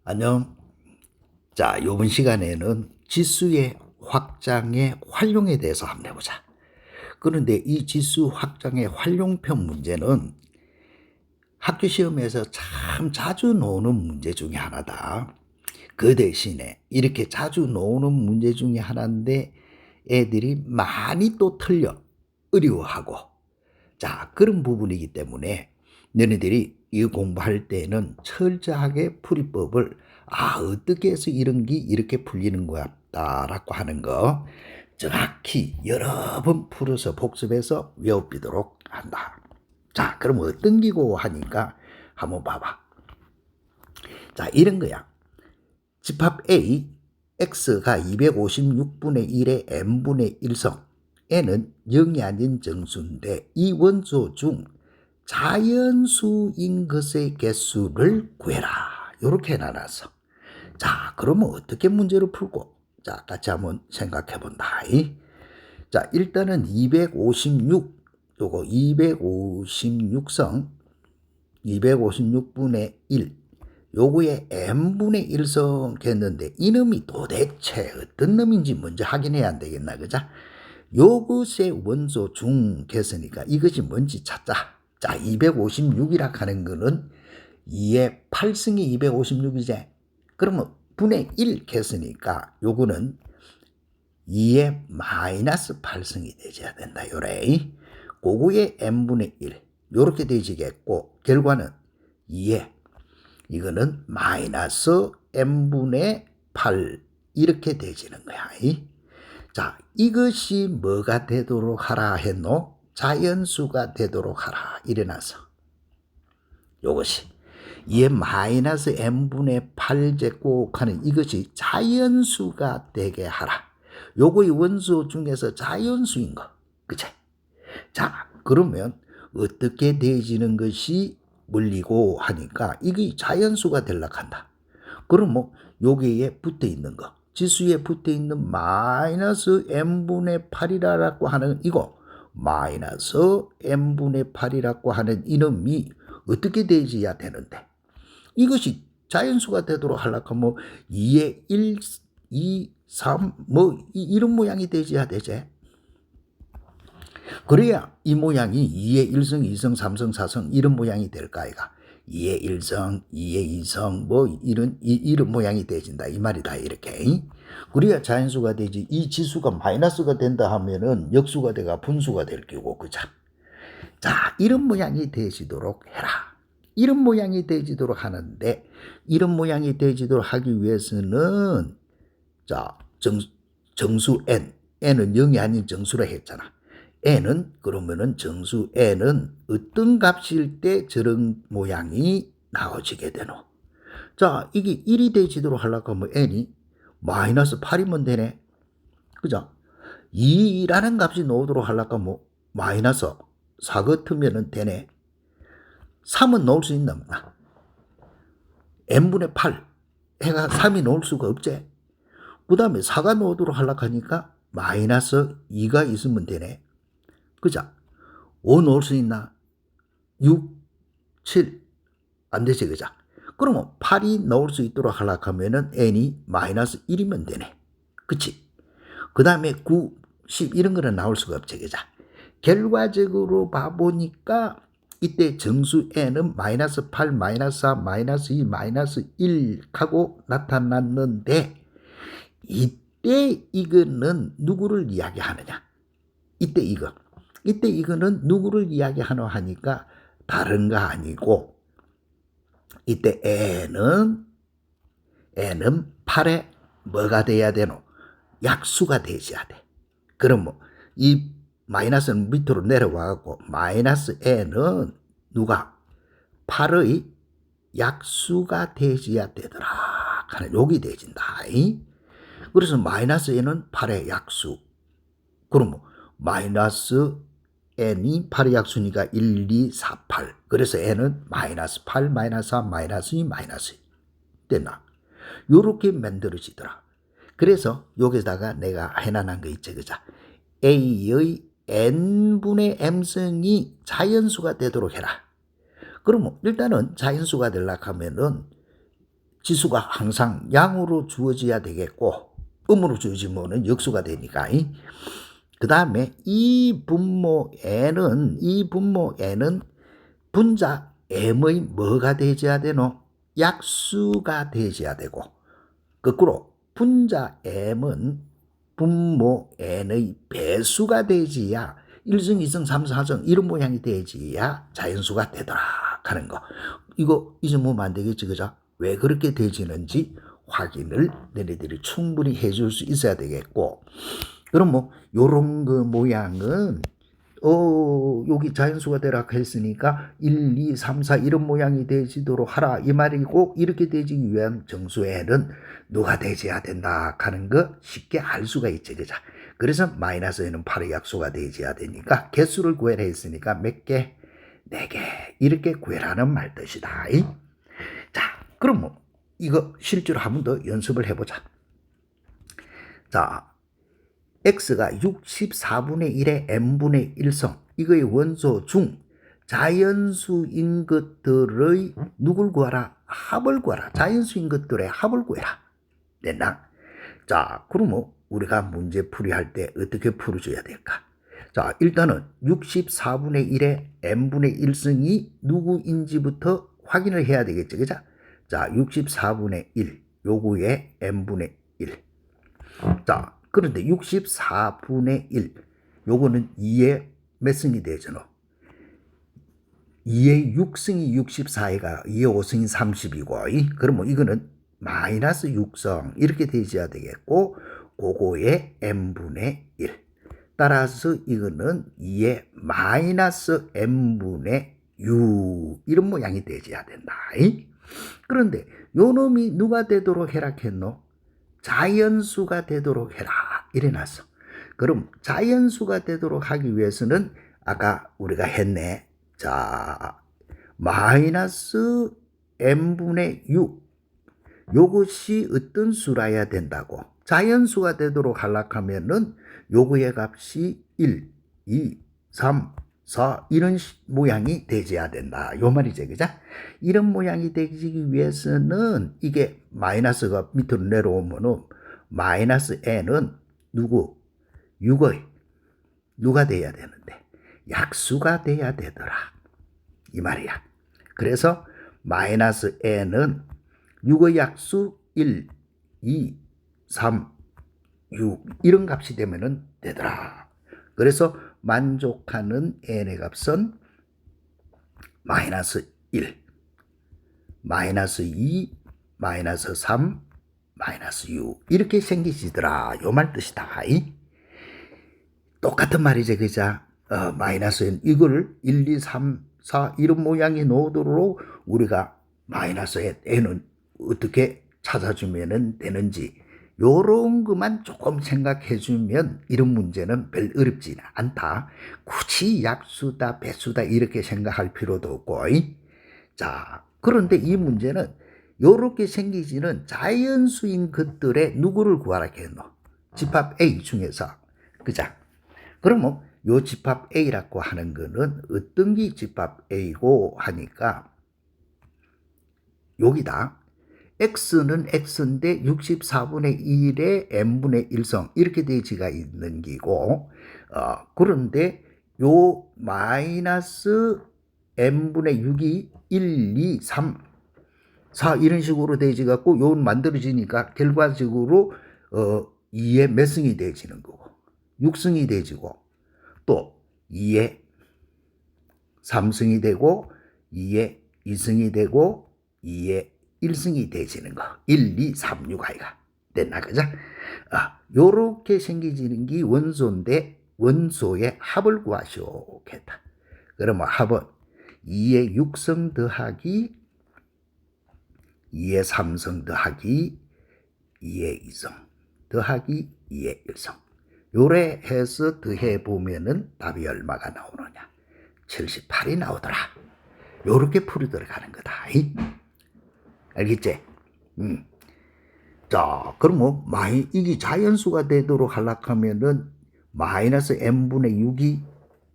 안녕. 자, 이번 시간에는 지수의 확장의 활용에 대해서 한번 해보자. 그런데 이 지수 확장의 활용편 문제는 학교 시험에서 참 자주 나오는 문제 중에 하나다. 그 대신에 이렇게 자주 나오는 문제 중에 하나인데 애들이 많이 또 틀려 어려워하고, 자, 그런 부분이기 때문에 너네들이 이 공부할 때는 철저하게 풀이법을 어떻게 해서 이런 게 이렇게 풀리는 거였다라고 하는 거 정확히 여러 번 풀어서 복습해서 외워비도록 한다. 자, 그럼 어떤 기고 하니까 한번 봐봐. 자, 이런 거야. 집합 A, x가 256분의 1의 n분의 1성, n은 0이 아닌 정수인데 이 원소 중 자연수인 것의 개수를 구해라. 이렇게 나눠서. 자, 그러면 어떻게 문제를 풀고? 자, 같이 한번 생각해 본다. 자, 일단은 256, 요거 256성, 256분의 1, 요거에 n분의 1성 했는데 이놈이 도대체 어떤 놈인지 먼저 확인해야 안 되겠나, 그죠? 요것의 원소 중 했으니까 이것이 뭔지 찾자. 자, 256이라 하는 거는 2의 8승이 256이지. 그러면 분의 1 했으니까 요거는 2의 마이너스 8승이 되어야 된다. 요래. 그거의 n분의 1. 요렇게 되지겠고, 결과는 2의 이거는 마이너스 n분의 8 이렇게 되지는 거야. 자, 이것이 뭐가 되도록 하라 했노? 자연수가 되도록 하라. 이래놔서 요것이 2의 마이너스 n분의 8제곱 하는 이것이 자연수가 되게 하라. 요거의 원소 중에서 자연수인 거. 그치? 자, 그러면 어떻게 되어지는 것이 물리고 하니까 이게 자연수가 되려고 한다. 그럼 뭐 여기에 붙어 있는 거, 지수에 붙어 있는 마이너스 n분의 8이라고 하는 이거, 마이너스 n분의 8이라고 하는 이놈이 어떻게 되어야 되는데, 이것이 자연수가 되도록 하려고 하면 2의 1, 2, 3 뭐 이런 모양이 되어야 되지. 그래야 이 모양이 2의 1성, 2성, 3성, 4성 이런 모양이 될까 아이가. 2의 1성, 2의 2성 뭐 이런 모양이 되진다 이 말이다. 이렇게. 그래야 자연수가 되지. 이 지수가 마이너스가 된다 하면은 역수가 돼가 분수가 될 거고, 그죠? 자, 이런 모양이 되지도록 해라. 이런 모양이 되지도록 하는데, 이런 모양이 되지도록 하기 위해서는 자, 정수 n은 0이 아닌 정수라 했잖아. n은 그러면은 정수 n은 어떤 값일 때 저런 모양이 나오지게 되노? 자, 이게 1이 되지도록 하려고 하면 n이 마이너스 8이면 되네. 그죠? 2라는 값이 나오도록 하려고 하면 마이너스 4 같으면 되네. 3은 넣을 수 있나 없나? n분의 8 해가 3이 넣을 수가 없지. 그 다음에 4가 넣도록 하려고 하니까 마이너스 2가 있으면 되네. 그죠? 5 넣을 수 있나? 6, 7 안 되지, 그죠? 그러면 8이 넣을 수 있도록 하려고 하면은 n이 마이너스 1이면 되네. 그치? 그 다음에 9, 10 이런 거는 나올 수가 없지, 그죠? 결과적으로 봐보니까 이때 정수 n은 마이너스 8, 마이너스 4, 마이너스 2, 마이너스 1 하고 나타났는데 이때 이거는 누구를 이야기하느냐? 이때 이거는 누구를 이야기하노 하니까 다른 거 아니고 이때 n은 8에 뭐가 돼야 되노? 약수가 되어야 돼. 그럼 뭐 이 마이너스는 밑으로 내려와갖고 마이너스 n은 누가? 8의 약수가 되어야 되더라 하는 욕이 되어진다. 그래서 마이너스 n은 8의 약수. 그럼 뭐 마이너스 n이 8의 약수니까 1, 2, 4, 8. 그래서 n은 마이너스 8, 마이너스 4, 마이너스 2, 마이너스 2. 됐나? 요렇게 만들어지더라. 그래서 여기다가 내가 해놔난 거 있지, 그죠? A의 n분의 m승이 자연수가 되도록 해라. 그러면 일단은 자연수가 되려고 하면은 지수가 항상 양으로 주어져야 되겠고 음으로 주어지면은 역수가 되니까. 그 다음에 이 분모 n은 분자 m의 뭐가 되어야 되노? 약수가 되어야 되고, 거꾸로 분자 m은 분모 n의 배수가 되어야 1승, 2승, 3승, 4승 이런 모양이 되어야 자연수가 되더라 하는 거. 이거 잊으면 안 되겠지, 그죠? 왜 그렇게 되지는지 확인을 너희들이 충분히 해줄 수 있어야 되겠고, 그럼 뭐 요런 그 모양은 여기 자연수가 되라 했으니까 1, 2, 3, 4 이런 모양이 되지도록 하라 이 말이고, 이렇게 되기 위한 정수에는 누가 되어야 된다 하는 거 쉽게 알 수가 있지, 그죠? 그래서 마이너스에는 8의 약수가 되어야 되니까 개수를 구해라 했으니까 몇 개? 4개 이렇게 구해라는 말 뜻이다. 자, 그럼 뭐 이거 실제로 한 번 더 연습을 해보자. 자, x가 64분의 1의 n분의 1성, 이거의 원소 중 자연수인 것들의 누굴 구하라? 합을 구하라. 자연수인 것들의 합을 구해라. 됐나? 자, 그러면 우리가 문제 풀이할 때 어떻게 풀어줘야 될까? 자, 일단은 64분의 1의 n분의 1승이 누구인지부터 확인을 해야 되겠죠, 그죠? 자, 64분의 1 요거의 n분의 1. 자, 그런데 64분의 1 요거는 2의 몇 승이 되잖아. 2의 6승이 64가 2의 5승이 30이고, 그러면 이거는 마이너스 6성 이렇게 되어야 되겠고, 그거의 n분의 1. 따라서 이거는 2의 마이너스 n분의 6 이런 모양이 되어야 된다. 그런데 요 놈이 누가 되도록 해라 했노? 자연수가 되도록 해라 이래놨어. 그럼 자연수가 되도록 하기 위해서는 아까 우리가 했네. 자, 마이너스 n분의 6 요것이 어떤 수라야 된다고? 자연수가 되도록 하려고 하면은 요거의 값이 1, 2, 3, 4 이런 모양이 되어야 된다. 요 말이죠, 그죠? 이런 모양이 되기 위해서는 이게 마이너스가 밑으로 내려오면은 마이너스 n은 누구? 6의 누가 돼야 되는데 약수가 돼야 되더라 이 말이야. 그래서 마이너스 n은 6의 약수 1, 2, 3, 6 이런 값이 되면은 되더라. 그래서 만족하는 n의 값은 마이너스 1, 마이너스 2, 마이너스 3, 마이너스 6 이렇게 생기시더라. 요 말 뜻이다. 똑같은 말이지, 그죠? 마이너스 n 이걸 1, 2, 3, 4 이런 모양이 나오도록 우리가 마이너스 n은 어떻게 찾아주면 되는지 요런 것만 조금 생각해 주면 이런 문제는 별 어렵지 않다. 굳이 약수다 배수다 이렇게 생각할 필요도 없고. 자, 그런데 이 문제는 요렇게 생기지는 자연수인 것들의 누구를 구하라 했노? 집합 A 중에서. 그죠? 그러면 요 집합 A라고 하는 거는 어떤 게 집합 A고 하니까 여기다. x는 x인데 64분의 1의 n분의 1성 이렇게 되지가 있는 기고, 그런데 요 마이너스 n분의 6이 1, 2, 3, 4 이런 식으로 되지 갖고 요 만들어지니까 결과적으로 2의 몇 승이 되지는 거고 6승이 되지고, 또 2의 3승이 되고 2의 2승이 되고 2의 1승이 되지는 거. 1, 2, 3, 6 아이가 됐나, 그죠? 요렇게 생기지는 게 원소인데 원소의 합을 구하시오겠다. 그러면 합은 2의 6성 더하기 2의 3성 더하기 2의 2성 더하기 2의 1성 요래 해서 더해 보면은 답이 얼마가 나오느냐? 78이 나오더라. 요렇게 풀이 들어가는 거다. 알겠지? 자, 그럼 뭐 이게 자연수가 되도록 하려고 하면은 마이너스 n분의 6이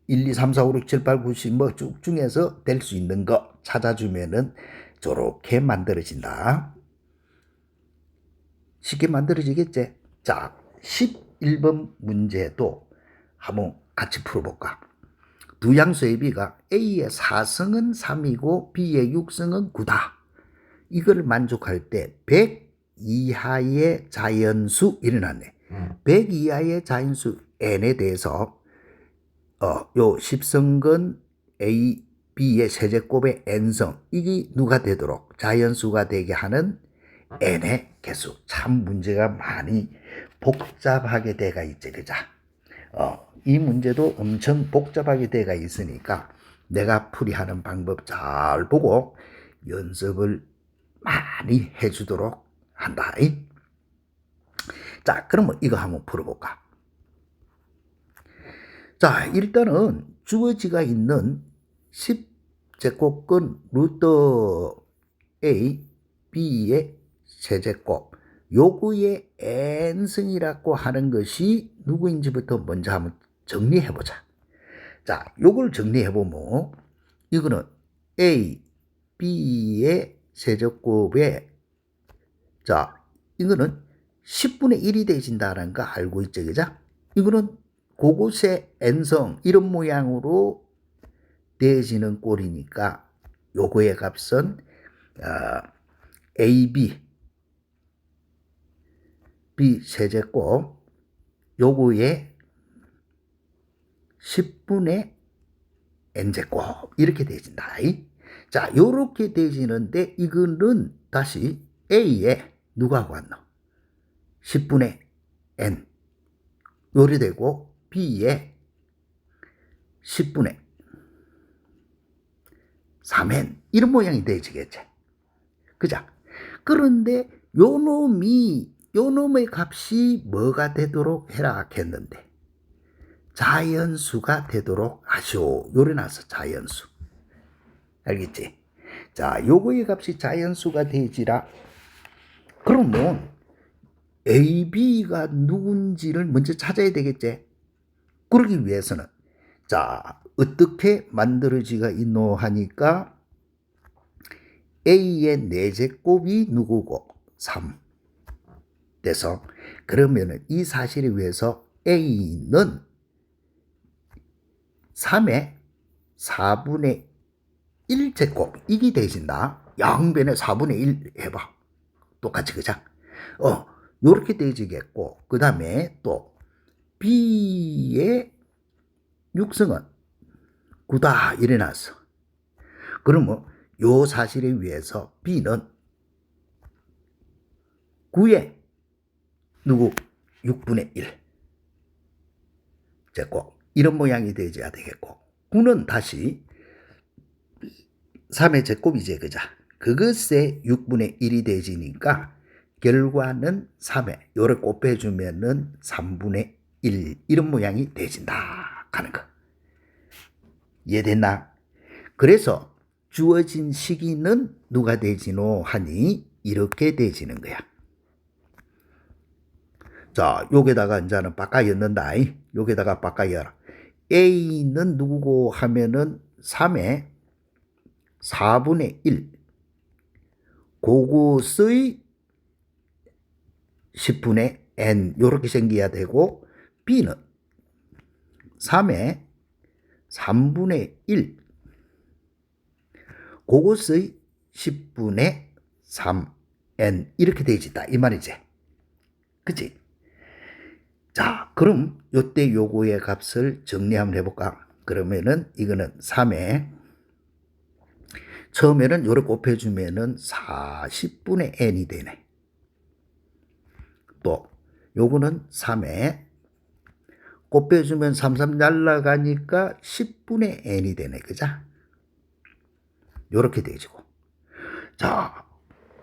1, 2, 3, 4, 5, 6, 7, 8, 9, 10 뭐 쭉 중에서 될 수 있는 거 찾아주면은 저렇게 만들어진다. 쉽게 만들어지겠지? 자, 11번 문제도 한번 같이 풀어볼까? 두 양수의 비가 A의 4승은 3이고 B의 6승은 9다. 이걸 만족할 때 100 이하의 자연수 일어났네. 100 이하의 자연수 n에 대해서 요 10승근 A, B의 세제곱의 n성 이게 누가 되도록 자연수가 되게 하는 n의 개수. 참 문제가 많이 복잡하게 돼가 있지, 그자? 이 문제도 엄청 복잡하게 돼가 있으니까 내가 풀이하는 방법 잘 보고 연습을 많이 해주도록 한다. 자, 그러면 이거 한번 풀어볼까? 자, 일단은 주어지가 있는 10제곱근 루트 A, B의 세제곱 요거의 n승이라고 하는 것이 누구인지부터 먼저 한번 정리해보자. 자, 요걸 정리해보면 이거는 A, B의 세제곱에 자, 이거는 10분의 1이 되진다는 거 알고 있죠, 그죠? 이거는 그곳의 n성 이런 모양으로 되어지는 꼴이니까 요거의 값은 AB B 세제곱 요거의 10분의 n제곱 이렇게 되어진다. 자, 요렇게 되어지는데 이거는 다시 A에 누가 왔노? 10분의 n 요리 되고 B에 10분의 3n 이런 모양이 되어지겠지. 그죠? 그런데 요 놈의 값이 뭐가 되도록 해라 했는데 자연수가 되도록 하시오. 요래 나서 자연수. 알겠지? 자, 요거의 값이 자연수가 되지라. 그러면 A, B가 누군지를 먼저 찾아야 되겠지? 그러기 위해서는 자, 어떻게 만들어지가 있노 하니까 A의 4제곱이 누구고 3 돼서 그러면은 이 사실에 의해서 A는 3의 4분의 1제곱 이게 되진다. 양변에 4분의 1 해봐. 똑같이 그자? 요렇게 되지겠고 그 다음에 또 B의 육성은 9다 일어났어. 그러면 요 사실에 의해서 B는 9의 누구 6분의 1 제곱 이런 모양이 되어야 되겠고 9는 다시 3의 제곱이지 그자? 그것의 6분의 1이 되지니까 결과는 3에 요를 곱해주면은 3분의 1 이런 모양이 되진다 하는 거. 이해됐나? 그래서 주어진 시기는 누가 되지노 하니 이렇게 되지는 거야. 자, 여기다가 이제는 바꿔 였는다. 여기다가 바꿔 열어. A는 누구고 하면은 3의 4분의 1 그것의 10분의 n 요렇게 생겨야 되고 B는 3의 3분의 1 그것의 10분의 3n 이렇게 되어있다 이 말이지. 그치? 자, 그럼 요때 요거의 값을 정리 한번 해볼까? 그러면은 이거는 3에 처음에는 요를 곱해주면은 40분의 n이 되네. 또 요거는 3에 곱해주면 33 날라가니까 10분의 n이 되네. 그죠? 요렇게 되지고. 자,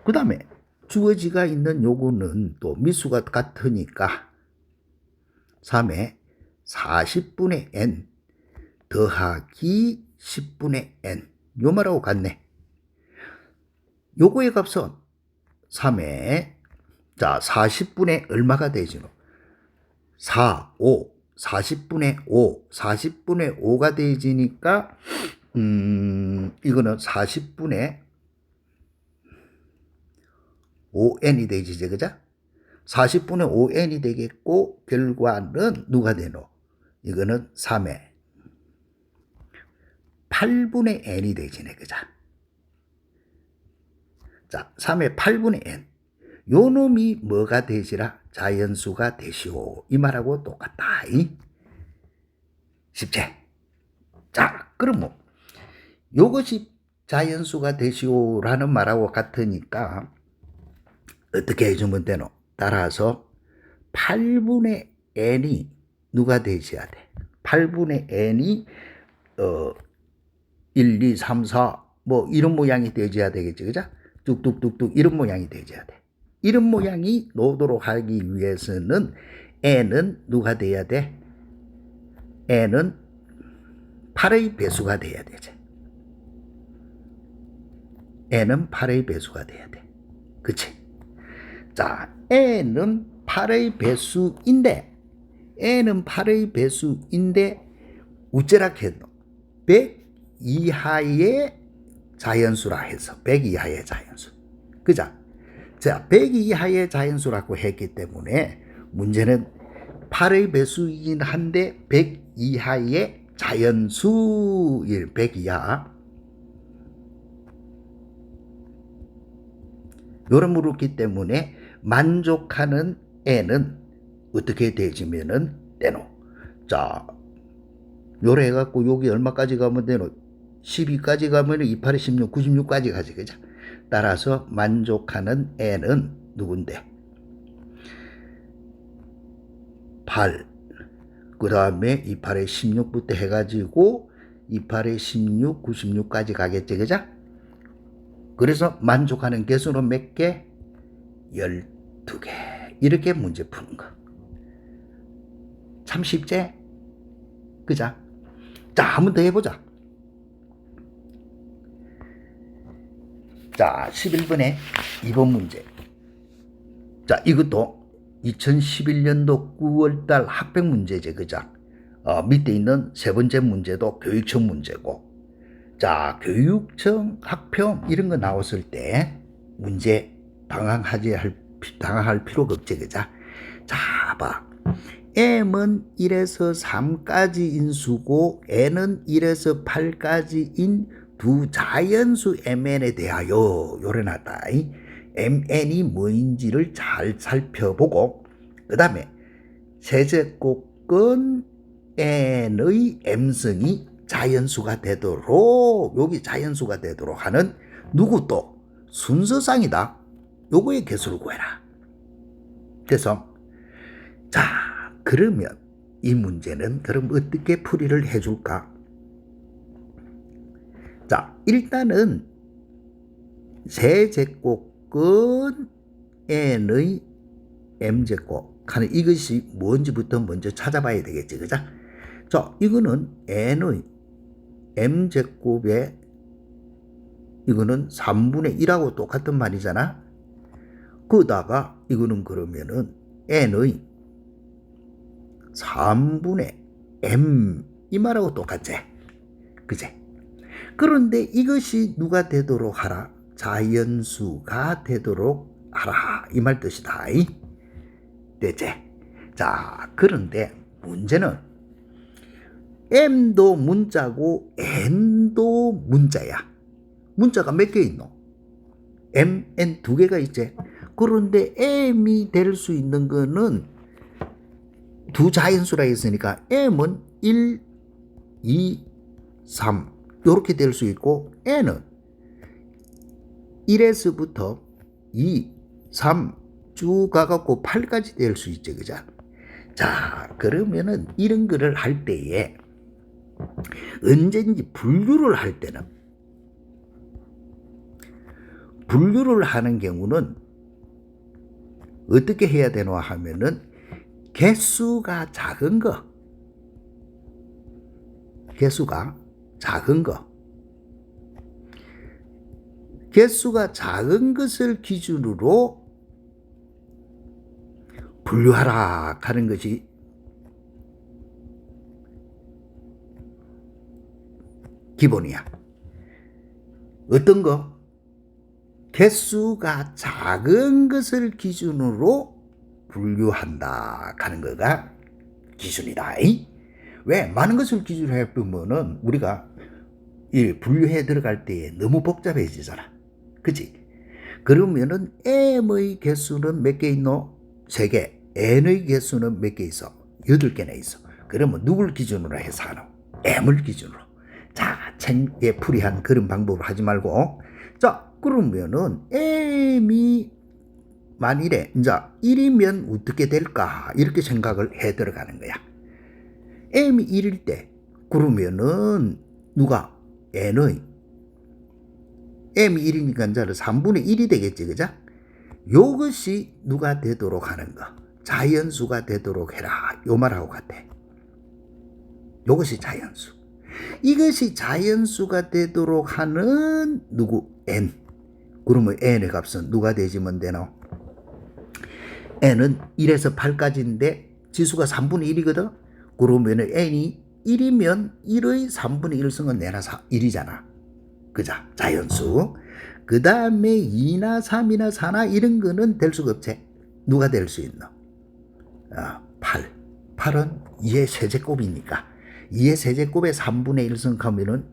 그 다음에 주어지가 있는 요거는 또 미수가 같으니까 3에 40분의 n 더하기 10분의 n 요 말하고 같네. 요거의 값은 3에 자 40분의 얼마가 되지노? 4, 5 40분의 5 40분의 5가 되지니까 이거는 40분의 5n이 되지죠. 그죠? 40분의 5n이 되겠고 결과는 누가 되노? 이거는 3의 8분의 n이 되지네. 그자. 자, 3의 8분의 n. 요 놈이 뭐가 되시라? 자연수가 되시오. 이 말하고 똑같다. 쉽지? 자, 그럼 뭐 요것이 자연수가 되시오라는 말하고 같으니까 어떻게 해주면 되노? 따라서 8분의 n이 누가 되셔야 돼? 8분의 n이 1, 2, 3, 4 뭐 이런 모양이 되셔야 되겠지. 그죠? 뚝뚝뚝뚝 이런 모양이 되셔야 돼. 이런 모양이 나오도록 하기 위해서는 n은 누가 돼야 돼? n은 8의 배수가 돼야 되지. n은 8의 배수가 돼야 돼. 그치? 자, n은 8의 배수인데 우째라 했노? 100 이하의 자연수라 해서 100 이하의 자연수. 그자? 자, 100 이하의 자연수라고 했기 때문에 문제는 8의 배수이긴 한데 100 이하의 자연수 100 이하 요런 물었기 때문에 만족하는 n은 어떻게 되지면은 되노? 자, 요래 해갖고 여기 얼마까지 가면 되노? 12까지 가면 28에 16, 96까지 가지. 그죠? 따라서 만족하는 n은 누군데? 8. 그 다음에 28에 16부터 해가지고 28에 16, 96까지 가겠지. 그죠? 그래서 만족하는 개수는 몇 개? 12개. 이렇게 문제 푸는 거. 참 쉽지? 그자? 자, 한 번 더 해보자. 자, 11번에 2번 문제. 자, 이것도 2011년도 9월달 학백 문제제. 그자? 밑에 있는 세 번째 문제도 교육청 문제고. 자, 교육청 학평 이런 거 나왔을 때 문제 당황할 필요가 없지. 그자? 자, 봐. m은 1에서 3까지 인수고 n은 1에서 8까지인 두 자연수 mn에 대하여 요래놨다. mn이 뭐인지를 잘 살펴보고 그 다음에 세제곱근 n의 m승이 자연수가 되도록 여기 자연수가 되도록 하는 누구 또 순서상이다. 요거의 개수를 구해라. 그래서 자, 그러면 이 문제는 그럼 어떻게 풀이를 해줄까? 자, 일단은 세제곱근 n의 m제곱 하는 이것이 뭔지부터 먼저 찾아봐야 되겠지. 그죠? 자, 이거는 n의 m제곱에 이거는 3분의 1하고 똑같은 말이잖아. 그다가 이거는 그러면은 n의 3분의 m 이 말하고 똑같지. 그제? 그런데 이것이 누가 되도록 하라? 자연수가 되도록 하라. 이 말 뜻이다. 되지? 자, 그런데 문제는 m도 문자고 n도 문자야. 문자가 몇 개 있노? m, n 두 개가 있지. 그런데 m이 될 수 있는 거는 두 자연수라 했으니까 m은 1, 2, 3 이렇게 될 수 있고 n은 1에서부터 2, 3 쭉 가갖고 8까지 될 수 있지. 그죠? 자, 그러면은 이런 거를 할 때에 언제든지 분류를 할 때는 분류를 하는 경우는 어떻게 해야 되노 하면은 개수가 작은 거 개수가 작은 것을 기준으로 분류하라 하는 것이 기본이야. 어떤 거? 개수가 작은 것을 기준으로 분류한다 하는 거가 기준이다. 왜? 많은 것을 기준으로 해보면은 우리가 이 분류해 들어갈 때에 너무 복잡해지잖아. 그치? 그러면은 M의 개수는 몇 개 있노? 3개. N의 개수는 몇 개 있어? 8개나 있어. 그러면 누굴 기준으로 해서 하노? M을 기준으로. 자, 챙게 풀이한 그런 방법을 하지 말고. 자, 그러면은 M이 만일에 이제 1이면 어떻게 될까? 이렇게 생각을 해 들어가는 거야. M이 1일 때 그러면은 누가? N의 M이 1이니까 이제 3분의 1이 되겠지, 그죠? 요것이 누가 되도록 하는 거. 자연수가 되도록 해라. 요 말하고 같아. 요것이 자연수. 이것이 자연수가 되도록 하는 누구? N. 그러면 N의 값은 누가 되지면 되노? N은 1에서 8까지인데 지수가 3분의 1이거든? 그러면 N이 1이면 1의 3분의 1승은 내나 1이잖아. 그죠? 자연수. 그 다음에 2나 3이나 4나 이런 거는 될 수가 없지. 누가 될 수 있노? 8. 8은 2의 세제곱이니까 2의 세제곱에 3분의 1승 하면은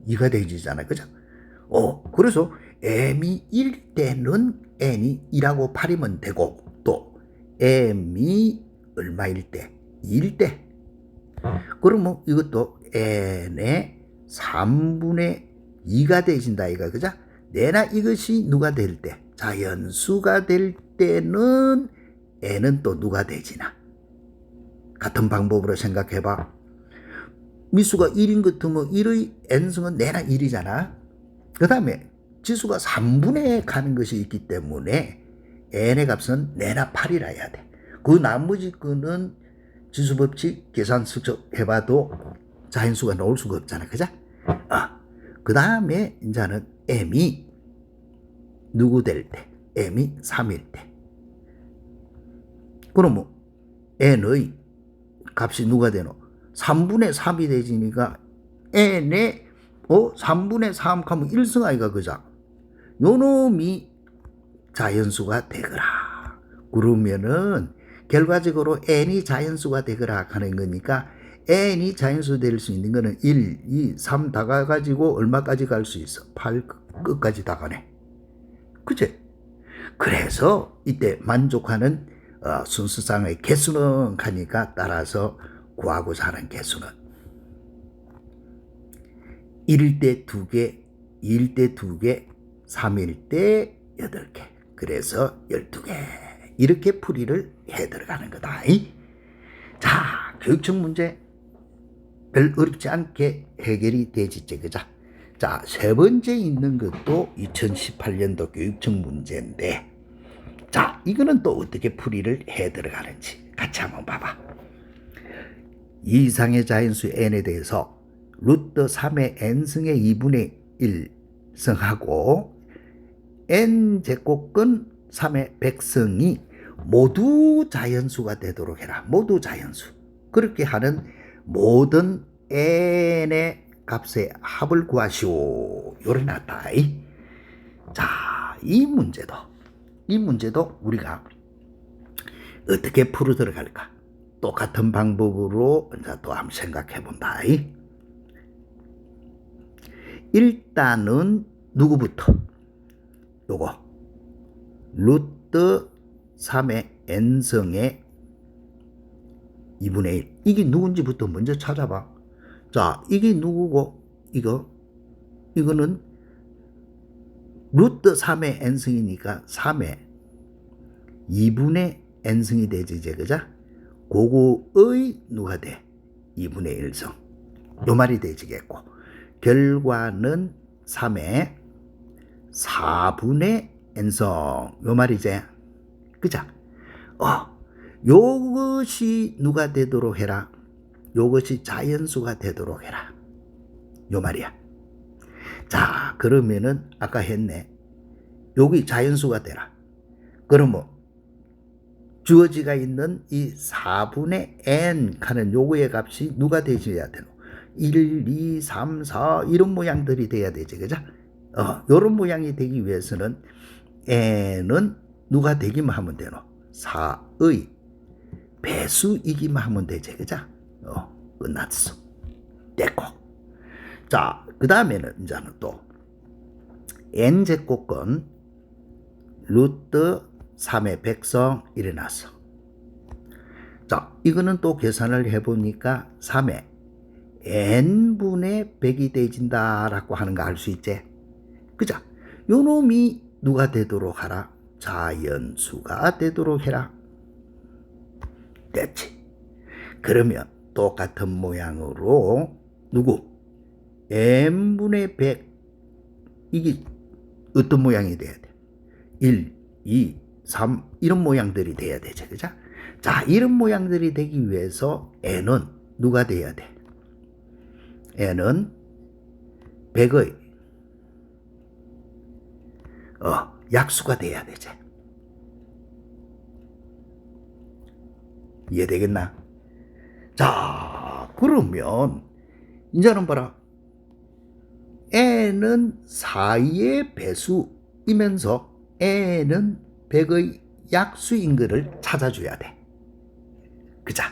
2가 되지잖아. 그죠? 그래서 M이 1 때는 N이 2하고 8이면 되고 또 M이 얼마일 때? 2일 때. 그러면 이것도 N의 3분의 2가 되신다 이거. 그죠? 내나 이것이 누가 될 때? 자연수가 될 때는 N은 또 누가 되지나? 같은 방법으로 생각해봐. 미수가 1인 것 같으면 1의 N승은 내나 1이잖아. 그 다음에 지수가 3분의 가는 것이 있기 때문에 N의 값은 내나 8이라 해야 돼. 그 나머지 거는 지수법칙 계산 수적 해봐도 자연수가 나올 수가 없잖아. 그죠? 그 다음에 이제는 M이 누구 될 때? M이 3일 때. 그러면 N의 값이 누가 되노? 3분의 3이 되지니까 N의 3분의 3 하면 1승 아이가 그자. 요 놈이 자연수가 되거라. 그러면은 결과적으로 N이 자연수가 되거라 하는 거니까 N이 자연수 될 수 있는 거는 1, 2, 3 다 가가지고 얼마까지 갈 수 있어? 8 끝까지 다 가네. 그치? 그래서 이때 만족하는 순수상의 개수는 하니까 따라서 구하고자 하는 개수는 1일 때 2개, 2일 때 2개, 3일 때 8개. 그래서 12개. 이렇게 풀이를 해 들어가는 거다. 자, 교육청 문제 별 어렵지 않게 해결이 되지, 그자? 자, 세 번째 있는 것도 2018년도 교육청 문제인데, 자, 이거는 또 어떻게 풀이를 해 들어가는지 같이 한번 봐봐. 이 이상의 자연수 n에 대해서 루트 3의 n승의 2분의 1승하고 n제곱근 3의 100승이 모두 자연수가 되도록 해라. 모두 자연수. 그렇게 하는 모든 n의 값의 합을 구하시오. 요래 놨다. 자, 이 문제도 우리가 어떻게 풀어 들어갈까? 똑같은 방법으로 이제 또 한번 생각해 본다. 일단은 누구부터? 요거 루트 3의 n승의 2분의 1. 이게 누군지부터 먼저 찾아봐. 자, 이게 누구고 이거는 루트 3의 n승이니까 3의 2분의 n승이 되지, 이제, 그죠? 그거의 누가 돼? 2분의 1승. 요 말이 되지겠고. 결과는 3의 4분의 n승. 요 말이지. 그죠? 요것이 누가 되도록 해라? 요것이 자연수가 되도록 해라. 요 말이야. 자, 그러면은 아까 했네. 여기 자연수가 되라. 그러면 주어지가 있는 이 4분의 n 하는 요거의 값이 누가 되셔야 되노? 1, 2, 3, 4 이런 모양들이 돼야 되지, 그죠? 요런 모양이 되기 위해서는 n은 누가 되기만 하면 되노? 4의 배수이기만 하면 되지. 그죠? 끝났어. 됐고. 자, 그 다음에는 이제는 또 n제곱건 루트 3의 백성 일어났어. 자, 이거는 또 계산을 해보니까 3의 n분의 100이 되진다라고 하는 거 알 수 있지? 그죠? 요 놈이 누가 되도록 하라? 자연수가 되도록 해라. 됐지? 그러면 똑같은 모양으로 누구? n분의 100 이게 어떤 모양이 돼야 돼? 1, 2, 3 이런 모양들이 돼야 되죠. 그죠? 자, 이런 모양들이 되기 위해서 n은 누가 돼야 돼? n은 100의 약수가 돼야 되지. 이해되겠나? 자, 그러면 이제는 봐라. n은 4의 배수이면서 n은 100의 약수인 것을 찾아줘야 돼. 그자?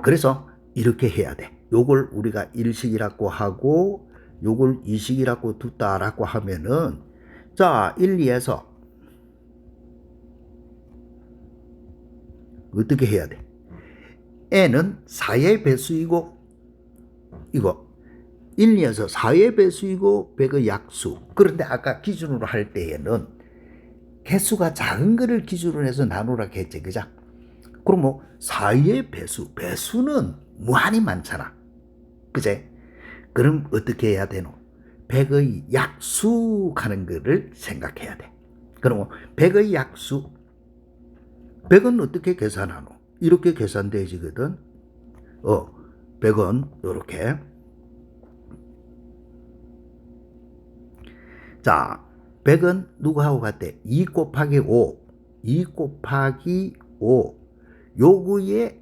그래서 이렇게 해야 돼. 요걸 우리가 1식이라고 하고 요걸 2식이라고 뒀다라고 하면은 자, 1, 2에서 어떻게 해야 돼? n은 4의 배수이고 이거 1, 2에서 4의 배수이고 100의 약수. 그런데 아까 기준으로 할 때에는 개수가 작은 거를 기준으로 해서 나누라고 했지. 그죠? 그럼 뭐 4의 배수는 무한히 많잖아. 그제? 그럼 어떻게 해야 되노? 100의 약수 하는 거를 생각해야 돼. 그럼 100의 약수 100은 어떻게 계산하노? 이렇게 계산되지거든. 100은 이렇게. 자, 100은 누구하고 같대? 2 곱하기 5. 2 곱하기 5. 요거에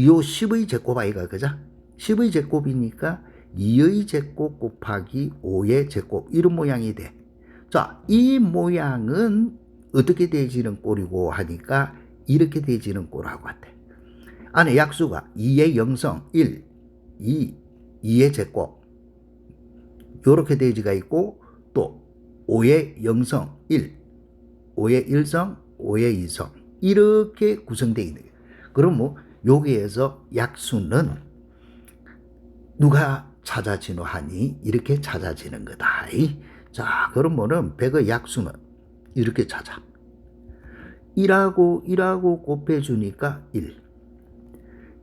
요 10의 제곱 아이가 그죠? 10의 제곱이니까 2의 제곱 곱하기 5의 제곱 이런 모양이 돼. 자, 이 모양은 어떻게 되지는 꼴이고 하니까 이렇게 되지는 꼴하고 같아. 안에 약수가 2의 영성 1, 2, 2의 제곱 요렇게 되지가 있고 또 5의 영성 1, 5의 1성, 5의 2성 이렇게 구성되어 있는 거예요. 그럼 뭐 여기에서 약수는 누가 찾아지노 하니 이렇게 찾아지는 거다. 자, 그러면은 100의 약수는 이렇게 찾아. 1하고 곱해주니까 1.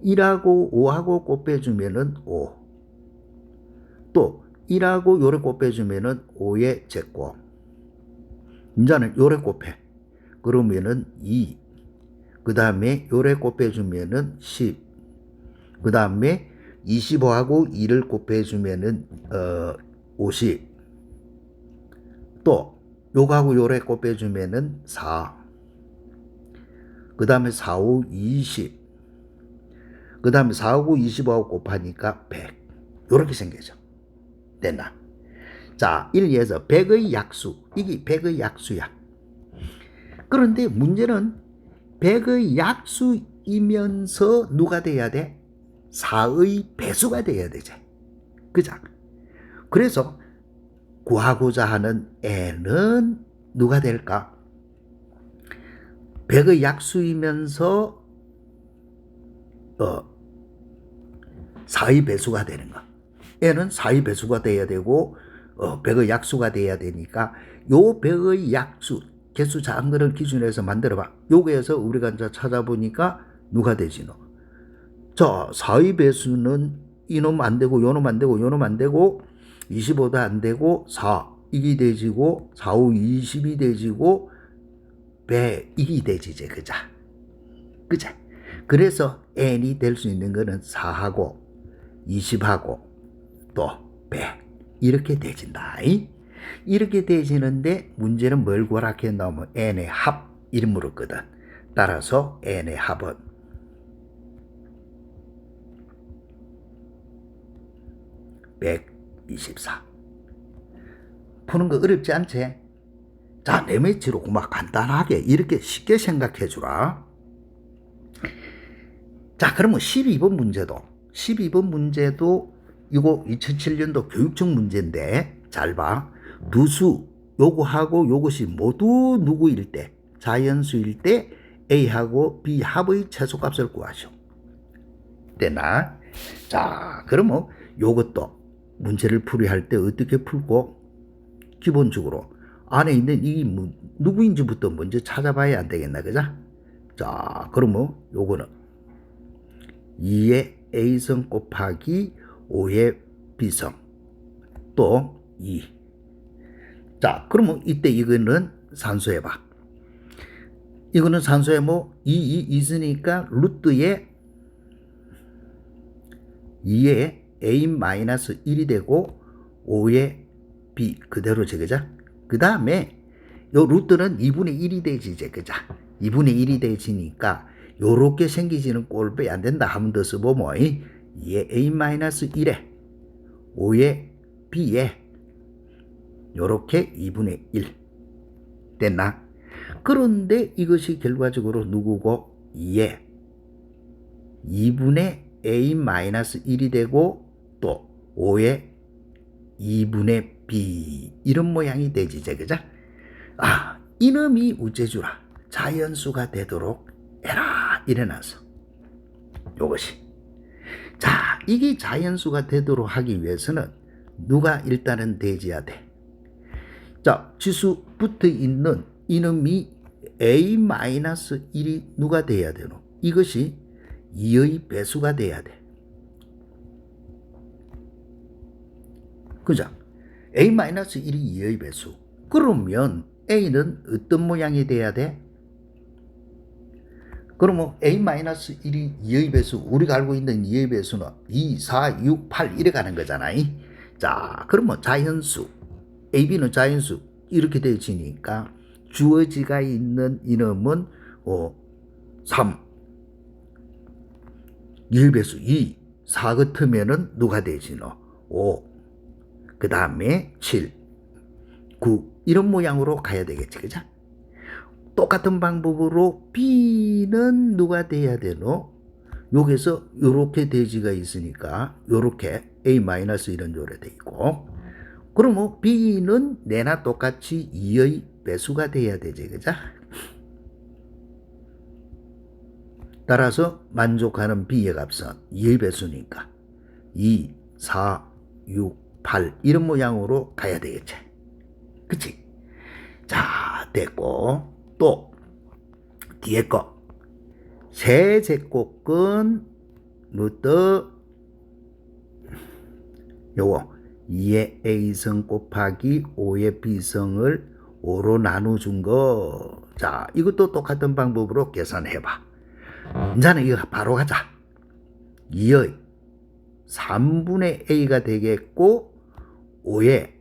1하고 5하고 곱해주면은 5. 또 1하고 요래 곱해주면은 5의 제곱. 이제는 요래 곱해. 그러면은 2. 그 다음에 요래 곱해주면은 10. 그 다음에 25하고 2를 곱해주면은 50. 또 요거하고 요래 곱해주면은 4. 그 다음에 4, 5, 20. 그 다음에 4하고 25하고 곱하니까 100. 요렇게 생겨져. 됐나? 자, 1, 2에서 100의 약수. 이게 100의 약수야. 그런데 문제는 100의 약수이면서 누가 돼야 돼? 4의 배수가 돼야 되지. 그죠? 그래서 구하고자 하는 n은 누가 될까? 100의 약수이면서 4의 배수가 되는 거. n은 4의 배수가 돼야 되고 100의 약수가 돼야 되니까 요 100의 약수 개수 작은 거를 기준으로 해서 만들어봐. 요거에서 우리가 이제 찾아보니까 누가 되지노? 자, 4의 배수는 이놈 안 되고 요놈 안 되고 요놈 안 되고 25도 안 되고 4 이게 되지고 4, 5, 20이 되지고 100 이게 되지지. 그자? 그자? 그래서 n이 될 수 있는 거는 4하고 20하고 또 100 이렇게 되진다. 이렇게 되지는데 문제는 뭘 구하라 했냐면 n의 합 이름 물었거든. 따라서 n의 합은 124. 푸는 거 어렵지 않지? 자, 내매치로 그만 간단하게 이렇게 쉽게 생각해 주라. 자, 그러면 12번 문제도 이거 2007년도 교육청 문제인데 잘 봐. 두 수 요거하고 요것이 모두 누구일 때, 자연수일 때 A하고 B 합의 최소값을 구하시오. 되나? 자, 그러면 요것도 문제를 풀이할 때 어떻게 풀고, 기본적으로 안에 있는 이 누구인지부터 먼저 찾아봐야 안 되겠나, 그죠? 자, 그러면 요거는 2의 A성 곱하기 5의 B성 또 2. 자, 그러면 이때 이거는 산수해봐. 이거는 산수해 뭐 2 있으니까 루트에 2의 A-1이 되고 5의 B 그대로 적으자. 그 다음에 요 루트는 2분의 1이 되지 이제, 그자. 2분의 1이 되지니까 요렇게 생기지는 꼴빼 안 된다 하면 더 써보면 2의 A-1에 5의 B에 요렇게 2분의 1 됐나? 그런데 이것이 결과적으로 누구고 2분의 A-1이 되고 또 5의 2분의 B 이런 모양이 되지, 그죠? 아, 이놈이 우째주라 자연수가 되도록 해라 이래놨어. 요것이. 자, 이게 자연수가 되도록 하기 위해서는 누가 일단은 되지야 돼. 자, 지수 붙어 있는 이놈이 A-1이 누가 돼야 되노? 이것이 2의 배수가 돼야 돼. 그죠? A-1이 2의 배수. 그러면 A는 어떤 모양이 돼야 돼? 그러면 A-1이 2의 배수, 우리가 알고 있는 2의 배수는 2, 4, 6, 8 이래 가는 거잖아. 자, 그러면 자연수, AB는 자연수 이렇게 되어지니까 주어지가 있는 이놈은 3, 2의 배수 2, 4 같으면은 누가 되지노? 5, 그 다음에 7, 9 이런 모양으로 가야 되겠지, 그죠? 똑같은 방법으로 B는 누가 돼야 되노? 여기서 요렇게 대지가 있으니까 요렇게 A-이런 요래 돼 있고, 그러면 B는 내나 똑같이 2의 배수가 돼야 되지, 그죠? 따라서 만족하는 B의 값은 2의 배수니까 2, 4, 6, 8 이런 모양으로 가야 되겠지. 그치? 자, 됐고, 또 뒤에 거 세제곱근 루트 요거 2의 A성 곱하기 5의 B성을 5로 나눠준 거. 자, 이것도 똑같은 방법으로 계산해봐. 이제는 이거 바로 가자. 2의 3분의 A가 되겠고 5의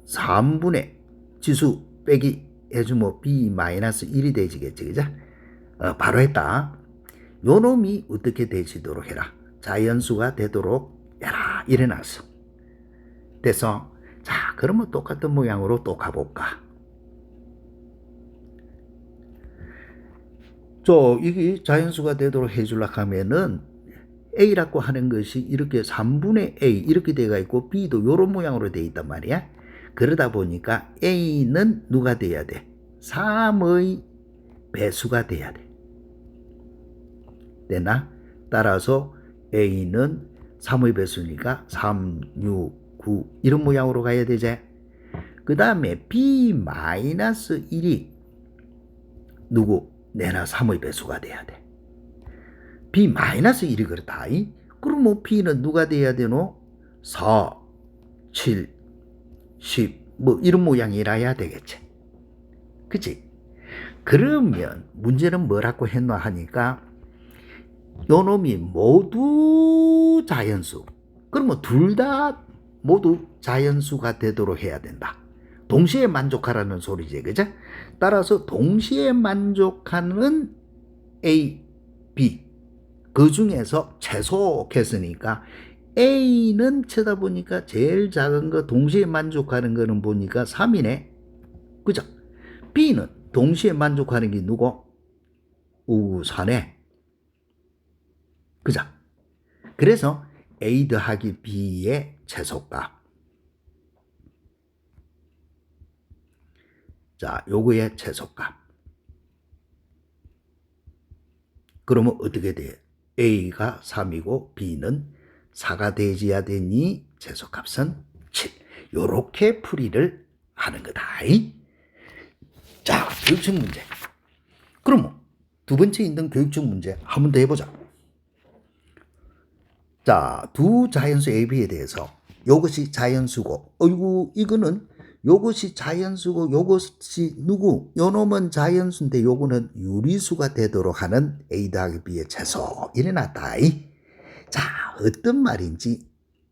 3분의 지수 빼기 해주면 B-1이 되지겠지, 그죠? 바로 했다. 요 놈이 어떻게 되지도록 해라. 자연수가 되도록 해라. 이래놨어. 됐어? 자, 그러면 똑같은 모양으로 또 가볼까? 이게 자연수가 되도록 해주려고 하면은 A라고 하는 것이 이렇게 3분의 A 이렇게 돼가 있고 B도 요런 모양으로 돼 있단 말이야. 그러다 보니까 A는 누가 돼야 돼? 3의 배수가 돼야 돼. 되나? 따라서 A는 3의 배수니까 3, 6, 9 이런 모양으로 가야 되지. 그 다음에 B-1이 누구? 내나 3의 배수가 돼야 돼. B-1이 그렇다. 그럼 B는 누가 돼야 되노? 4, 7, 10 뭐 이런 모양이라야 되겠지. 그치? 그러면 문제는 뭐라고 했노 하니까 요 놈이 모두 자연수. 그러면 둘 다 모두 자연수가 되도록 해야 된다. 동시에 만족하라는 소리지, 그죠? 따라서 동시에 만족하는 A, B 그 중에서 최소했으니까 A는 쳐다보니까 제일 작은 거 동시에 만족하는 거는 보니까 3이네. 그죠? B는 동시에 만족하는 게 누구? 우선에. 그죠? 그래서 A 더하기 B의 최소값. 자, 요거의 최소값. 그러면 어떻게 돼? A가 3이고 B는 4가 되어야 되니 최소값은 7. 요렇게 풀이를 하는 거다. 자, 교육적 문제. 그러면 두 번째 있는 교육적 문제 한 번 더 해보자. 자, 두 자연수 A, B에 대해서 요것이 자연수고, 어이구, 이거는 요것이 자연수고, 요것이 누구? 요 놈은 자연수인데 요거는 유리수가 되도록 하는 A 더하기 B의 최소. 일어났다. 자, 어떤 말인지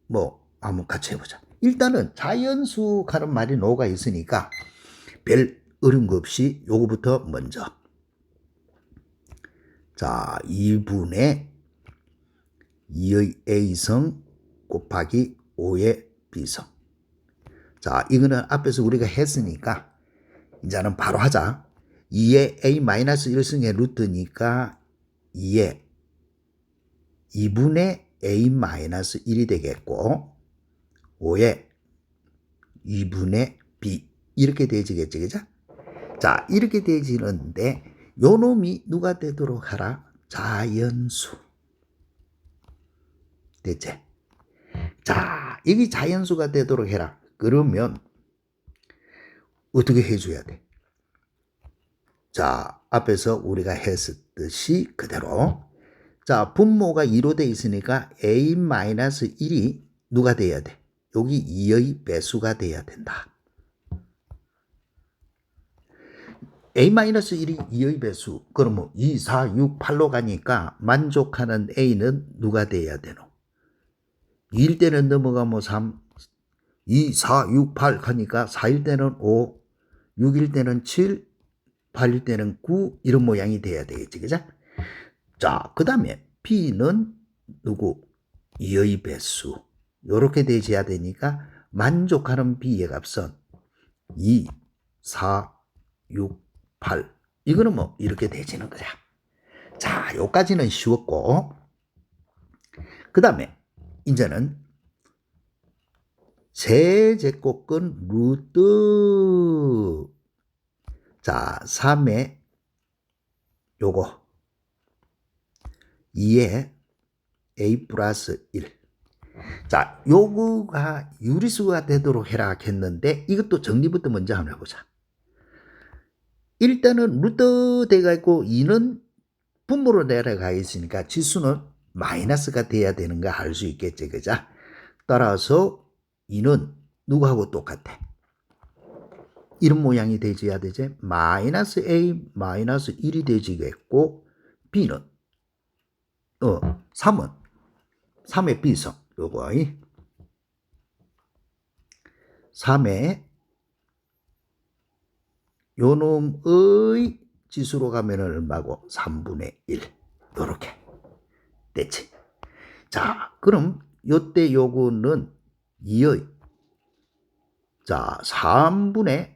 뭐 한번 같이 해보자. 일단은 자연수 하는 말이 노가 있으니까 별 어려운 거 없이 요거부터 먼저. 자, 2분의 2의 A성 곱하기 5의 B성. 자, 이거는 앞에서 우리가 했으니까 이제는 바로 하자. 2의 A-1승의 루트니까 2의 2분의 A-1이 되겠고 5의 2분의 B 이렇게 되지겠지, 그죠? 자, 이렇게 되지는데 요 놈이 누가 되도록 하라? 자연수. 됐지? 자, 여기 자연수가 되도록 해라. 그러면 어떻게 해줘야 돼? 자, 앞에서 우리가 했었듯이 그대로. 자, 분모가 2로 돼 있으니까 A-1이 누가 돼야 돼? 여기 2의 배수가 돼야 된다. A-1이 2의 배수. 그러면 2, 4, 6, 8로 가니까 만족하는 A는 누가 돼야 되노? 2일 때는 넘어가면 3, 2, 4, 6, 8 하니까 4일 때는 5, 6일 때는 7, 8일 때는 9 이런 모양이 돼야 되겠지, 그죠? 자, 그 다음에 B는 누구? 2의 배수. 요렇게 되어야 되니까 만족하는 B의 값은 2, 4, 6, 8 이거는 뭐 이렇게 되지는 거야. 자, 요까지는 쉬웠고 그 다음에 이제는 세제곱근 루트 자 3의 요거 2의 A 플러스 1 자 요거가 유리수가 되도록 해라 했는데 이것도 정리부터 먼저 한번 해보자. 일단은 루트 돼가 있고 2는 분모로 내려가 있으니까 지수는 마이너스가 돼야 되는 거 알 수 있겠지, 그죠? 따라서 2는 누구하고 똑같아? 이런 모양이 되지야 되지? 마이너스 A 마이너스 1이 되지겠고 B는 3의 B성 요거 3의 요놈의 지수로 가면 얼마고? 3분의 1 요렇게 됐지. 자, 그럼 요때 요거는 2의 자 3분의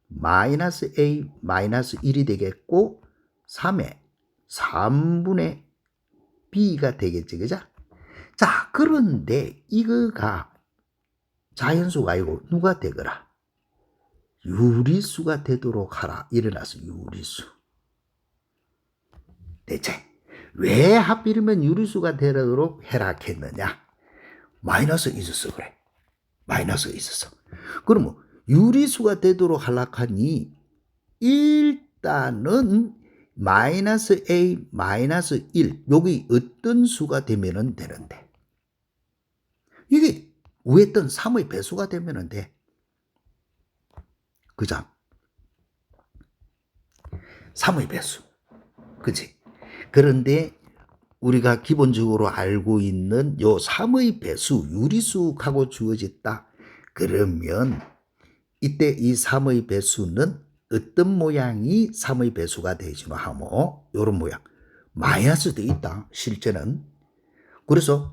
마이너스 A 마이너스 1이 되겠고 3의 3분의 B가 되겠지, 그죠? 자, 그런데 이거가 자연수가 아니고 누가 되거라? 유리수가 되도록 하라. 일어나서 유리수. 대체 왜 하필이면 유리수가 되도록 해라 했느냐? 마이너스 있었어, 그래. 마이너스가 있었어. 그러면 유리수가 되도록 하려고 하니 일단은 마이너스 A 마이너스 1 여기 어떤 수가 되면 되는데 이게 위에 있던 3의 배수가 되면 돼. 그죠? 3의 배수. 그치? 그런데 우리가 기본적으로 알고 있는 요 3의 배수, 유리수하고 주어졌다. 그러면 이때 이 3의 배수는 어떤 모양이 3의 배수가 되지노 하면 요런 모양. 마이너스 돼 있다. 실제는. 그래서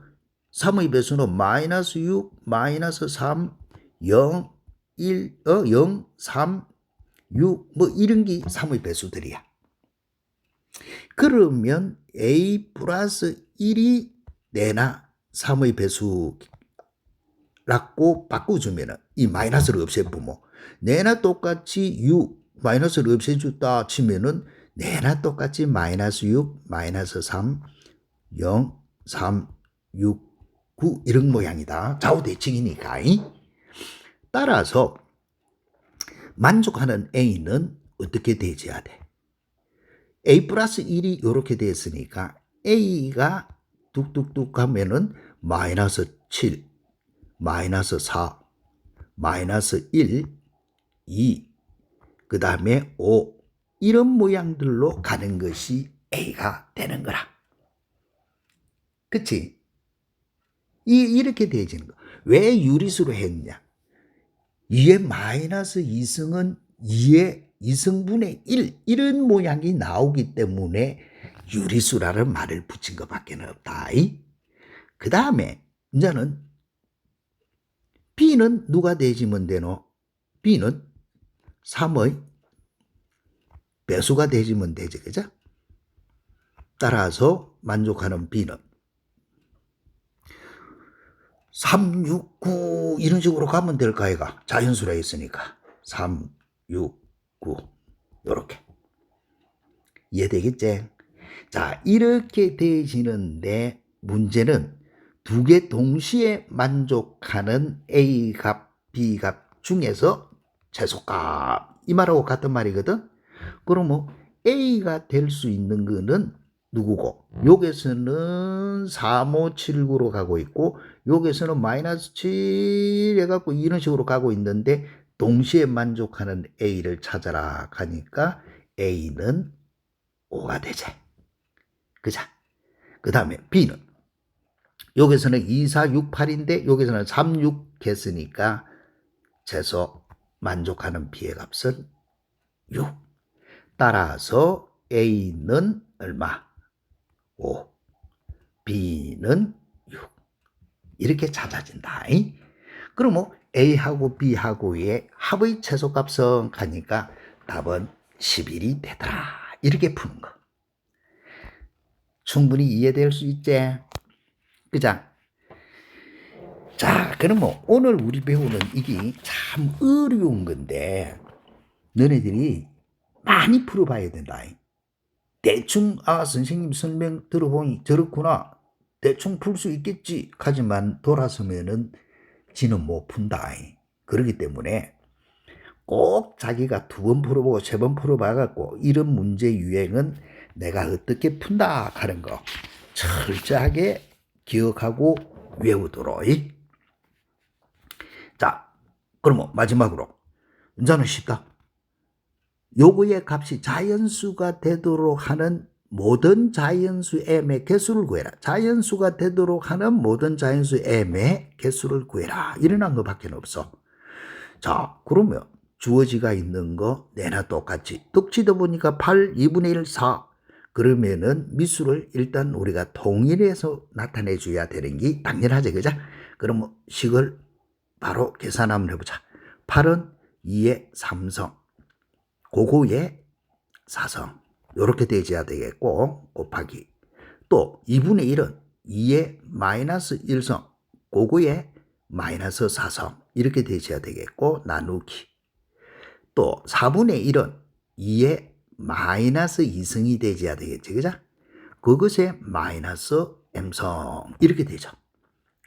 3의 배수는 마이너스 6, 마이너스 3, 0, 1, 0, 3, 6, 뭐 이런 게 3의 배수들이야. 그러면 A 플러스 1이 내나 3의 배수라고 바꿔주면은 이 마이너스를 없애보면 내나 똑같이 6 마이너스를 없애줬다 치면은 내나 똑같이 마이너스 6 마이너스 3 0 3 6 9 이런 모양이다. 좌우대칭이니까. 따라서 만족하는 A는 어떻게 대지해야 돼? A 플러스 1이 이렇게 됐으니까 A가 뚝뚝뚝 하면은 마이너스 7, 마이너스 4, 마이너스 1, 2, 그 다음에 5 이런 모양들로 가는 것이 A가 되는 거라. 그치? 이렇게 되어지는 거. 왜 유리수로 했냐? 2의 마이너스 2승은 2의 2승분의 1 이런 모양이 나오기 때문에 유리수라는 말을 붙인 것밖에 없다. 그 다음에 이제는 B는 누가 대지면 되노? B는 3의 배수가 대지면 되지, 그죠? 따라서 만족하는 B는 3, 6, 9 이런 식으로 가면 될까 이가 자연수라 있으니까 3, 6, 9 요렇게 이해되겠지? 자, 이렇게 되시는데 문제는 두 개 동시에 만족하는 A값, B값 중에서 최소값 이 말하고 같은 말이거든. 그러면 A가 될 수 있는 거는 누구고? 여기서는 3, 5, 7, 9로 가고 있고 여기서는 마이너스 7 해갖고 이런 식으로 가고 있는데 동시에 만족하는 A를 찾아라 하니까 A는 5가 되지. 그자. 그 다음에 B는 여기서는 2, 4, 6, 8인데 여기서는 3, 6 했으니까 최소 만족하는 B의 값은 6. 따라서 A는 얼마? 5. B는 6. 이렇게 찾아진다. 그러면 A하고 B하고의 합의 최소값은 하니까 답은 11이 되더라. 이렇게 푸는 거. 충분히 이해될 수 있지? 그자? 자, 그러면 오늘 우리 배우는 이게 참 어려운 건데 너네들이 많이 풀어봐야 된다. 대충 선생님 설명 들어보니 저렇구나 대충 풀 수 있겠지 하지만 돌아서면은 지는 못 푼다. 그렇기 때문에 꼭 자기가 2번 풀어보고 3번 풀어봐갖고 이런 문제 유형은 내가 어떻게 푼다 하는 거 철저하게 기억하고 외우도록. 자, 그러면 마지막으로 이제는 쉽다. 요거의 값이 자연수가 되도록 하는 모든 자연수 m의 개수를 구해라. 자연수가 되도록 하는 모든 자연수 m의 개수를 구해라. 이런 것밖에 없어. 자, 그러면 주어지가 있는 거 내나 똑같이 뚝치다 보니까 8, 2분의 1, 4 그러면은 미수를 일단 우리가 통일해서 나타내 줘야 되는 게 당연하죠. 그죠? 그러면 식을 바로 계산 한번 해보자. 8은 2의 3성 고거의 4성 이렇게 되어야 되겠고 곱하기 또 2분의 1은 2의 마이너스 1성 고거의 마이너스 4성 이렇게 되어야 되겠고 나누기 또 4분의 1은 2의 마이너스 2성이 되어야 되겠지. 그죠? 그것의 마이너스 m성 이렇게 되죠.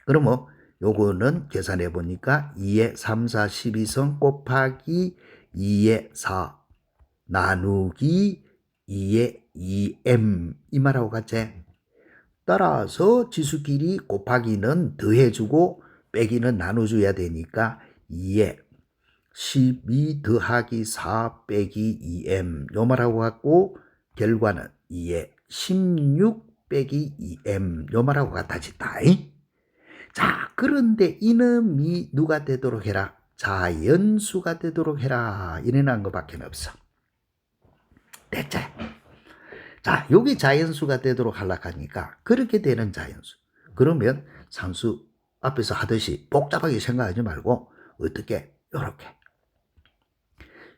그러면 요거는 계산해 보니까 2의 3, 4, 12성 곱하기 2의 4 나누기 2의 2m 이 말하고 같지? 따라서 지수끼리 곱하기는 더해주고 빼기는 나눠줘야 되니까 2의 12 더하기 4 빼기 2m 요 말하고 같고 결과는 2의 16 빼기 2m 요 말하고 같아진다. 자, 그런데 이놈이 누가 되도록 해라? 자연수가 되도록 해라. 이래난 것밖에 없어. 됐지? 자, 여기 자연수가 되도록 하려고 하니까 그렇게 되는 자연수. 그러면 산수 앞에서 하듯이 복잡하게 생각하지 말고 어떻게? 요렇게.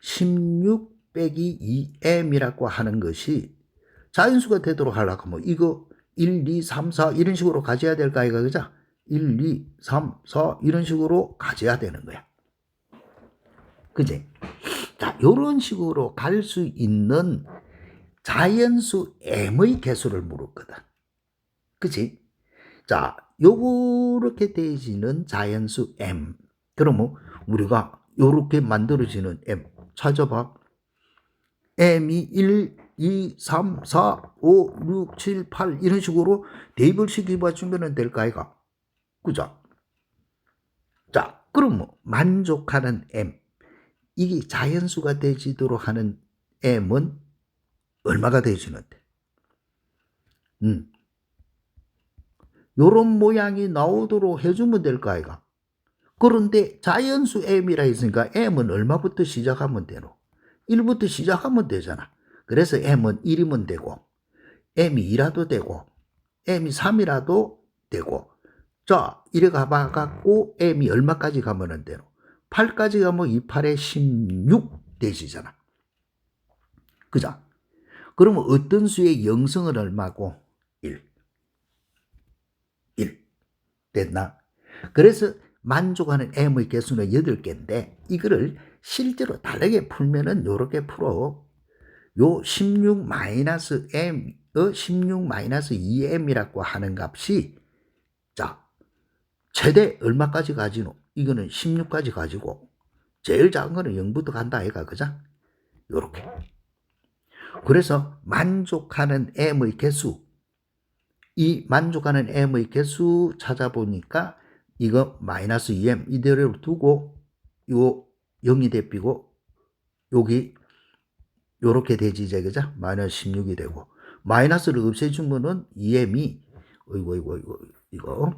16 빼기 2m이라고 하는 것이 자연수가 되도록 하려고 하면 이거 1, 2, 3, 4 이런 식으로 가져야 될 거 아이가, 그죠? 1, 2, 3, 4 이런 식으로 가져야 되는 거야. 그지? 자, 요런 식으로 갈 수 있는 자연수 m의 개수를 물었거든. 그치? 자, 요렇게 되어지는 자연수 m. 그러면 우리가 요렇게 만들어지는 m 찾아봐. m이 1, 2, 3, 4, 5, 6, 7, 8 이런 식으로 대입을 시켜주면 될까 아이가? 그죠? 자, 그럼 만족하는 m. 이게 자연수가 되지도록 하는 m은 얼마가 되지는데? 요런 모양이 나오도록 해주면 될까 아이가? 그런데 자연수 m이라 했으니까 m은 얼마부터 시작하면 되노? 1부터 시작하면 되잖아. 그래서 m은 1이면 되고 m이 2라도 되고 m이 3이라도 되고, 자 이래 가봐갖고 m이 얼마까지 가면 되노? 8까지 가면 2, 8에 16 되시잖아. 그죠? 그러면 어떤 수의 영성은 얼마고? 1 됐나? 그래서 만족하는 m의 개수는 8개인데 이거를 실제로 다르게 풀면은 요렇게 풀어. 요 16 마이너스 m, 16 마이너스 2m이라고 하는 값이, 자, 최대 얼마까지 가지노? 이거는 16까지 가지고, 제일 작은 거는 0부터 간다, 아이가, 그죠? 요렇게. 그래서 만족하는 m의 개수, 이 만족하는 m의 개수 찾아보니까 이거 마이너스 2m 이대로 두고 요 0이 대비고 여기 요렇게 되지 이제, 그죠? 마이너스 16이 되고 마이너스를 없애주면은 2m이 이거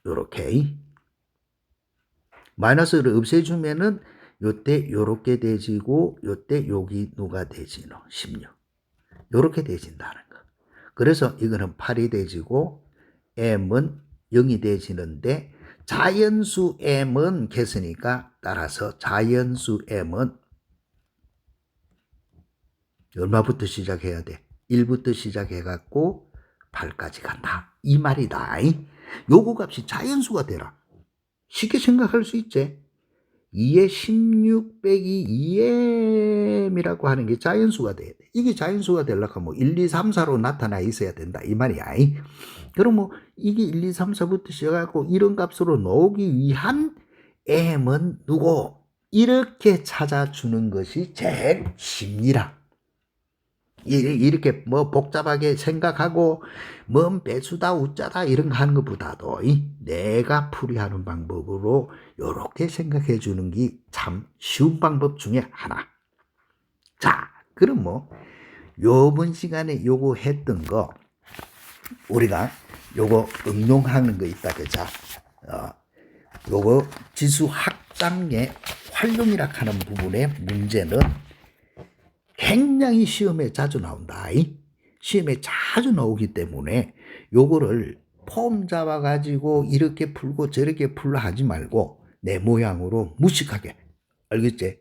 요렇게 마이너스를 없애주면은 요때 요렇게 되지고 요때 여기 누가 되지노? 16 요렇게 되진다는 거. 그래서 이거는 8이 되지고 m은 0이 되지는데 자연수 m은 개수니까 따라서 자연수 m은 얼마부터 시작해야 돼? 1부터 시작해갖고 8까지 간다. 이 말이다. 요거 값이 자연수가 되라. 쉽게 생각할 수 있지? 2의 16 빼기 2m이라고 하는 게 자연수가 돼야 돼. 이게 자연수가 되려고 하면 1, 2, 3, 4로 나타나 있어야 된다. 이 말이야. 그럼 뭐 이게 1, 2, 3, 4부터 시작하고 이런 값으로 나오기 위한 m은 누구? 이렇게 찾아주는 것이 제일 쉽니라. 이렇게 뭐 복잡하게 생각하고 뭔 배수다 우짜다 이런 거 하는 것보다도 내가 풀이하는 방법으로 이렇게 생각해 주는 게 참 쉬운 방법 중에 하나. 자, 그럼 뭐 요번 시간에 요거 했던 거 우리가 요거 응용하는 거 있다, 그죠? 요거 지수 확장의 활용이라 하는 부분의 문제는 굉장히 시험에 자주 나온다. 시험에 자주 나오기 때문에 요거를 폼 잡아가지고 이렇게 풀고 저렇게 풀라 하지 말고 내 모양으로 무식하게, 알겠지?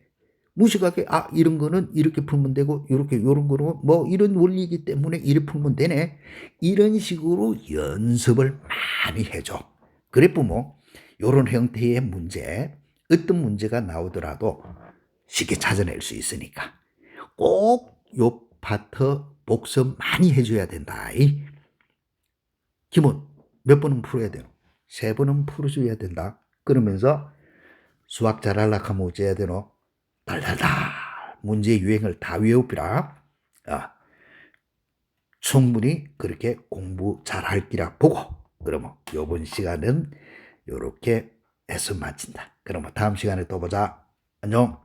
무식하게 이런 거는 이렇게 풀면 되고 요렇게 요런 거는 뭐 이런 원리이기 때문에 이렇게 풀면 되네. 이런 식으로 연습을 많이 해줘. 그래 보면 요런 형태의 문제, 어떤 문제가 나오더라도 쉽게 찾아낼 수 있으니까 꼭 요 파트 복습 많이 해줘야 된다. 기본 몇 번은 풀어야 돼요? 3번은 풀어줘야 된다. 그러면서 수학 잘하려고 하면 어째야 되노? 달달달 문제 유행을 다 외우피라. 충분히 그렇게 공부 잘할 기라 보고, 그러면 요번 시간은 요렇게 해서 마친다. 그러면 다음 시간에 또 보자. 안녕.